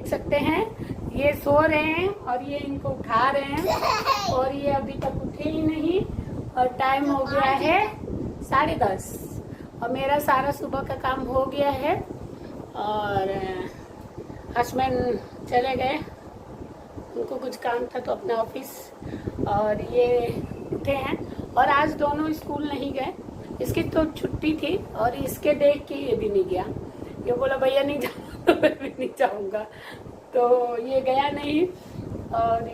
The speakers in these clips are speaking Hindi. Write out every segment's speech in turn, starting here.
सकते हैं ये सो रहे हैं और ये इनको उठा रहे हैं और ये अभी तक उठे ही नहीं और टाइम हो गया है 10:30 और मेरा सारा सुबह का काम हो गया है और हस्बैंड चले गए, उनको कुछ काम था तो अपना ऑफिस, और ये उठे हैं और आज दोनों स्कूल नहीं गए। इसकी तो छुट्टी थी और इसके देख के ये भी नहीं गया, ये बोला भैया नहीं जाऊँगा तो मैं भी नहीं जाऊँगा, तो ये गया नहीं। और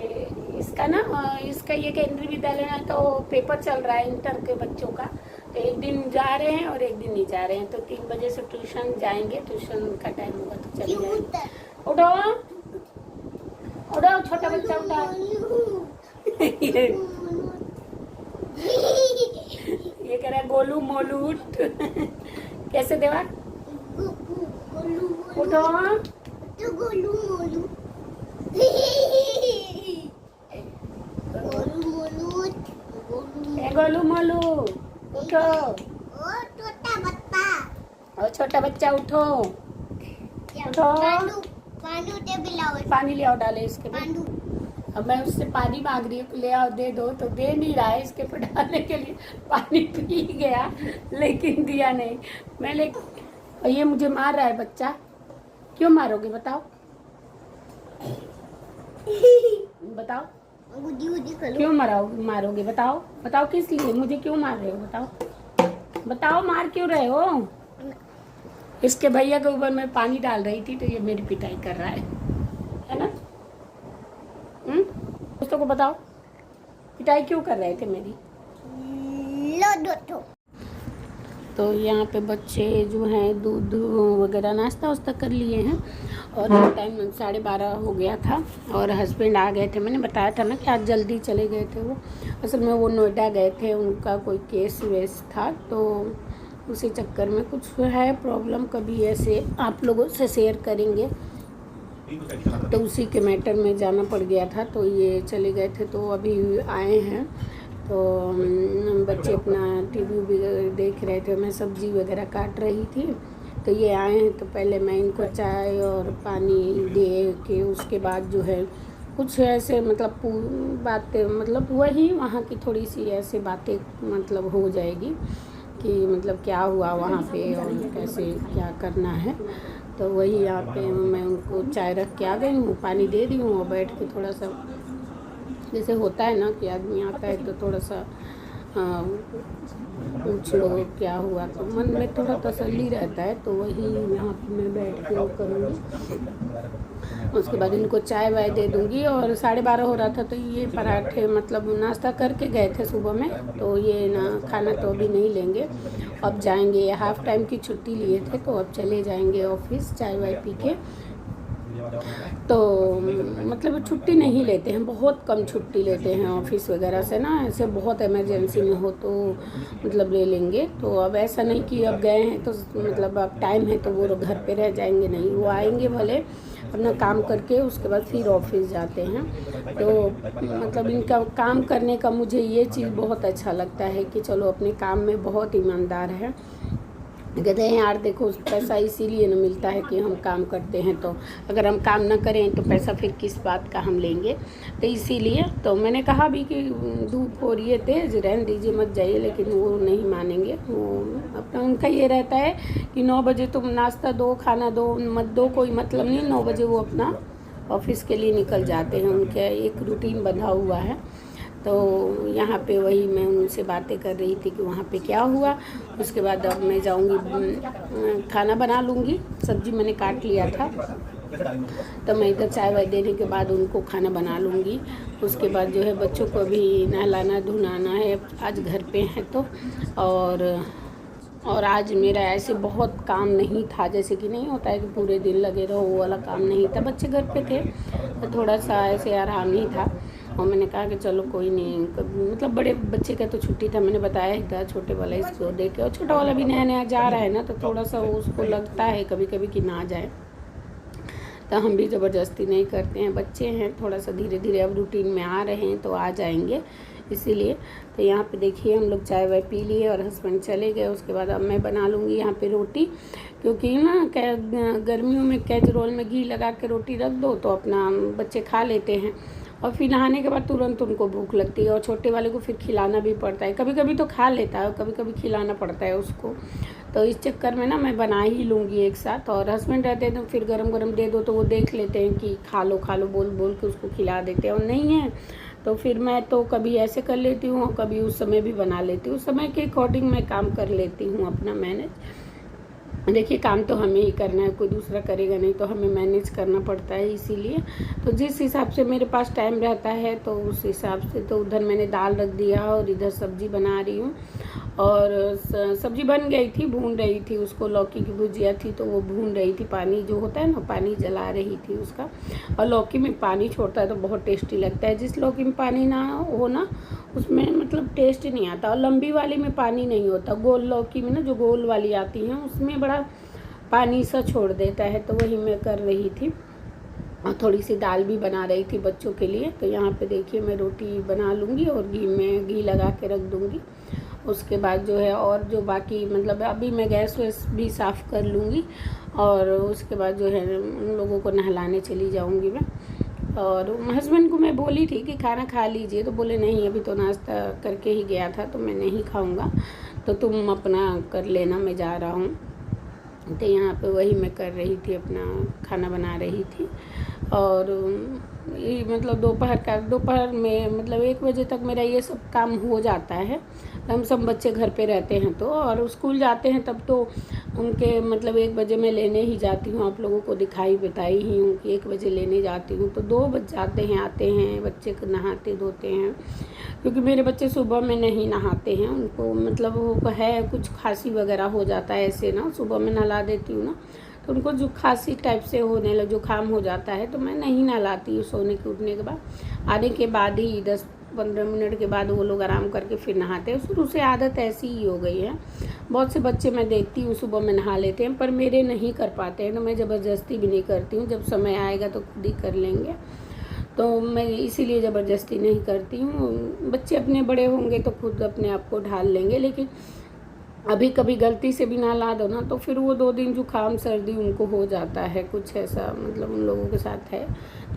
इसका ना इसका ये केंद्रीय विद्यालय में तो पेपर चल रहा है इंटर के बच्चों का, तो एक दिन जा रहे हैं और एक दिन नहीं जा रहे हैं, तो 3 बजे से ट्यूशन जाएंगे, ट्यूशन का टाइम होगा तो चले जाएंगे। उठो उठो छोटा बच्चा उठा ये कह रहा है गोलू मोलू उठ कैसे देवा उठो गोलू मोलू गोलू मोलू उठो और छोटा बच्चा उठो उठो पानी ले आओ डाले इसके पे। अब मैं उससे पानी मांग रही हूँ ले आओ दे दो, तो दे नहीं रहा है, इसके पे डालने के लिए पानी पी गया लेकिन दिया नहीं। मैं ले और ये मुझे मार रहा है बच्चा, क्यों मारोगे बताओ बताओ क्यों मारोगे बताओ बताओ किस लिए मुझे क्यों मार रहे हो बताओ बताओ मार क्यों रहे हो। इसके भैया के ऊपर मैं पानी डाल रही थी तो ये मेरी पिटाई कर रहा है ना। दोस्तों को बताओ पिटाई क्यों कर रहे थे मेरी। तो यहाँ पे बच्चे जो हैं दूध वगैरह नाश्ता वास्ता कर लिए हैं और टाइम 12:30 हो गया था और हस्बैंड आ गए थे। मैंने बताया था ना कि आज जल्दी चले गए थे वो, असल में वो नोएडा गए थे, उनका कोई केस वेस था तो उसी चक्कर में कुछ है प्रॉब्लम, कभी ऐसे आप लोगों से शेयर करेंगे, तो उसी के मैटर में जाना पड़ गया था तो ये चले गए थे। तो अभी आए हैं तो बच्चे अपना टीवी भी देख रहे थे, मैं सब्जी वगैरह काट रही थी, तो ये आए हैं तो पहले मैं इनको चाय और पानी दे के उसके बाद जो है कुछ ऐसे मतलब बातें मतलब वही वहाँ की थोड़ी सी ऐसे बातें मतलब हो जाएगी कि मतलब क्या हुआ वहाँ पे और कैसे क्या करना है, तो वही यहाँ पे मैं उनको चाय रख के आ गई हूँ, पानी दे दी हूँ और बैठ के थोड़ा सा जैसे होता है ना कि आदमी आता है तो थोड़ा सा पूछ लो क्या हुआ, तो मन में थोड़ा तसल्ली रहता है, तो वही यहाँ पे मैं बैठ के वो करूँगी। उसके बाद इनको चाय वाय दे दूँगी और 12:30 हो रहा था तो ये पराठे मतलब नाश्ता करके गए थे सुबह में, तो ये ना खाना तो अभी नहीं लेंगे, अब जाएंगे, हाफ टाइम की छुट्टी लिए थे तो अब चले जाएंगे ऑफिस चाय वाय पी के। तो मतलब छुट्टी नहीं लेते हैं, बहुत कम छुट्टी लेते हैं ऑफिस वगैरह से ना, ऐसे बहुत इमरजेंसी में हो तो मतलब ले लेंगे। तो अब ऐसा नहीं कि अब गए हैं तो मतलब अब टाइम है तो वो घर पे रह जाएंगे, नहीं, वो आएंगे भले अपना काम करके उसके बाद फिर ऑफिस जाते हैं। तो मतलब इनका काम करने का मुझे ये चीज़ बहुत अच्छा लगता है कि चलो अपने काम में बहुत ईमानदार है। कहते हैं यार देखो पैसा इसीलिए न मिलता है कि हम काम करते हैं, तो अगर हम काम ना करें तो पैसा फिर किस बात का हम लेंगे, तो इसीलिए तो मैंने कहा भी कि धूप हो रही है तेज़, रहने दीजिए मत जाइए, लेकिन वो नहीं मानेंगे। वो अपना उनका ये रहता है कि 9 बजे तुम नाश्ता दो खाना दो मत दो कोई मतलब नहीं, 9 बजे वो अपना ऑफिस के लिए निकल जाते हैं, उनका एक रूटीन बंधा हुआ है। तो यहाँ पे वही मैं उनसे बातें कर रही थी कि वहाँ पे क्या हुआ। उसके बाद अब मैं जाऊँगी खाना बना लूँगी, सब्जी मैंने काट लिया था, तो मैं इधर चाय वाय देने के बाद उनको खाना बना लूँगी। उसके बाद जो है बच्चों को भी नहलाना धुलाना है, आज घर पे हैं तो। और आज मेरा ऐसे बहुत काम नहीं था, जैसे कि नहीं होता है कि पूरे दिन लगे रहो, वो वाला काम नहीं था, बच्चे घर पे थे तो थोड़ा सा ऐसे आराम ही था। और मैंने कहा कि चलो कोई नहीं, मतलब बड़े बच्चे का तो छुट्टी था, मैंने बताया ही था, छोटे वाला इसको देखे, और छोटा वाला भी नया नया जा रहा है ना, तो थोड़ा सा उसको लगता है कभी कभी कि ना जाए, तो हम भी ज़बरदस्ती नहीं करते हैं, बच्चे हैं थोड़ा सा धीरे धीरे अब रूटीन में आ रहे हैं तो आ जाएंगे, इसीलिए। तो यहाँ पे देखिए हम लोग चाय वाय पी लिए और हस्बैंड चले गए। उसके बाद अब मैं बना लूँगी यहाँ पे रोटी, क्योंकि ना गर्मियों में कैसरोल में घी लगा के रोटी रख दो तो अपना बच्चे खा लेते हैं, और फिर नहाने के बाद तुरंत उनको भूख लगती है, और छोटे वाले को फिर खिलाना भी पड़ता है। कभी कभी तो खा लेता है और कभी कभी खिलाना पड़ता है उसको। तो इस चक्कर में ना मैं बना ही लूँगी एक साथ, और हस्बैंड रहते हैं तो फिर गरम गरम दे दो तो वो देख लेते हैं कि खा लो बोल बोल के उसको खिला देते हैं, और नहीं है तो फिर मैं तो कभी ऐसे कर लेती हूँ और कभी उस समय भी बना लेती हूँ। समय के अकॉर्डिंग मैं काम कर लेती हूँ अपना मैनेज। देखिए काम तो हमें ही करना है, कोई दूसरा करेगा नहीं, तो हमें मैनेज करना पड़ता है। इसीलिए तो जिस हिसाब से मेरे पास टाइम रहता है तो उस हिसाब से, तो उधर मैंने दाल रख दिया और इधर सब्जी बना रही हूँ। और सब्जी बन गई थी, भून रही थी उसको, लौकी की भुजिया थी तो वो भून रही थी, पानी जो होता है ना पानी जला रही थी उसका। और लौकी में पानी छोड़ता है तो बहुत टेस्टी लगता है, जिस लौकी में पानी ना हो ना उसमें मतलब टेस्ट नहीं आता। और लंबी वाली में पानी नहीं होता, गोल लौकी में ना जो गोल वाली आती है उसमें बड़ा पानी सा छोड़ देता है। तो वही मैं कर रही थी, और थोड़ी सी दाल भी बना रही थी बच्चों के लिए। तो यहाँ पे देखिए मैं रोटी बना लूँगी और घी लगा के रख दूँगी। उसके बाद जो है और जो बाकी मतलब अभी मैं गैस वैस भी साफ़ कर लूँगी, और उसके बाद जो है उन लोगों को नहलाने चली जाऊँगी मैं। और हस्बैंड को मैं बोली थी कि खाना खा लीजिए, तो बोले नहीं अभी तो नाश्ता करके ही गया था तो मैं नहीं खाऊँगा, तो तुम अपना कर लेना, मैं जा रहा हूँ। तो यहाँ पे वही मैं कर रही थी, अपना खाना बना रही थी। और ये मतलब दोपहर में मतलब 1 बजे तक मेरा ये सब काम हो जाता है। हम सब बच्चे घर पे रहते हैं तो, और स्कूल जाते हैं तब तो उनके मतलब 1 बजे मैं लेने ही जाती हूँ। आप लोगों को बताई ही हूँ कि 1 बजे लेने जाती हूँ, तो 2 बज जाते हैं, आते हैं बच्चे को नहाते धोते हैं, क्योंकि मेरे बच्चे सुबह में नहीं नहाते हैं। उनको मतलब वो है कुछ खांसी वगैरह हो जाता है ऐसे ना, सुबह में नहला देती हूँ ना तो उनको जो खांसी टाइप से होने लग जुकाम हो जाता है, तो मैं नहीं नहलाती हूँ। सोने के उठने के बाद आने के बाद ही 10-15 मिनट के बाद वो लोग आराम करके फिर नहाते हैं। शुरू से आदत ऐसी ही हो गई है। बहुत से बच्चे मैं देखती हूँ सुबह में नहा लेते हैं, पर मेरे नहीं कर पाते हैं, तो मैं ज़बरदस्ती भी नहीं करती हूँ। जब समय आएगा तो खुद ही कर लेंगे, तो मैं इसीलिए ज़बरदस्ती नहीं करती हूँ। बच्चे अपने बड़े होंगे तो खुद अपने आप को ढाल लेंगे, लेकिन अभी कभी गलती से भी नहला दो ना तो फिर वो 2 दिन जुकाम सर्दी उनको हो जाता है, कुछ ऐसा मतलब उन लोगों के साथ है।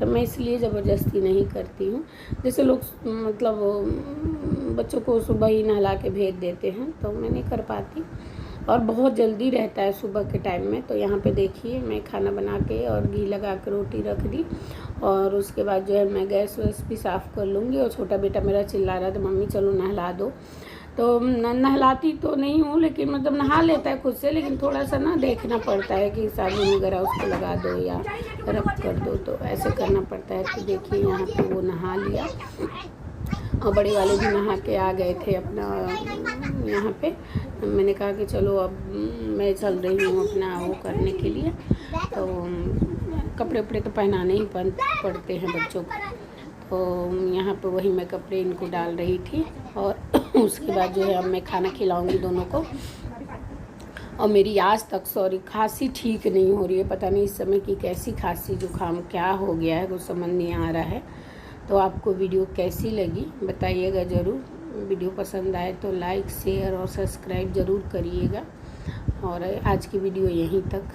तो मैं इसलिए ज़बरदस्ती नहीं करती हूँ। जैसे लोग मतलब बच्चों को सुबह ही नहला के भेज देते हैं, तो मैं नहीं कर पाती, और बहुत जल्दी रहता है सुबह के टाइम में। तो यहाँ पे देखिए मैं खाना बना के और घी लगा के रोटी रख दी, और उसके बाद जो है मैं गैस वैस भी साफ़ कर लूँगी। और छोटा बेटा मेरा चिल्ला रहा था मम्मी चलो नहला दो, तो नहलाती तो नहीं हूँ, लेकिन मतलब नहा लेता है खुद से, लेकिन थोड़ा सा ना देखना पड़ता है कि साबुन वगैरह उसको लगा दो या रब कर दो, तो ऐसे करना पड़ता है। तो देखिए यहाँ पे वो नहा लिया, और बड़े वाले भी नहा के आ गए थे अपना यहाँ पे। मैंने कहा कि चलो अब मैं चल रही हूँ अपना वो करने के लिए, तो कपड़े उपड़े तो पहनाने ही पड़ते हैं बच्चों को। तो यहाँ पे वही मैं कपड़े इनको डाल रही थी, और उसके बाद जो है अब मैं खाना खिलाऊंगी दोनों को। और मेरी आज तक खांसी ठीक नहीं हो रही है, पता नहीं इस समय की कैसी खांसी जुकाम क्या हो गया है, कुछ समझ नहीं आ रहा है। तो आपको वीडियो कैसी लगी बताइएगा ज़रूर। वीडियो पसंद आए तो लाइक शेयर और सब्सक्राइब ज़रूर करिएगा। और आज की वीडियो यहीं तक।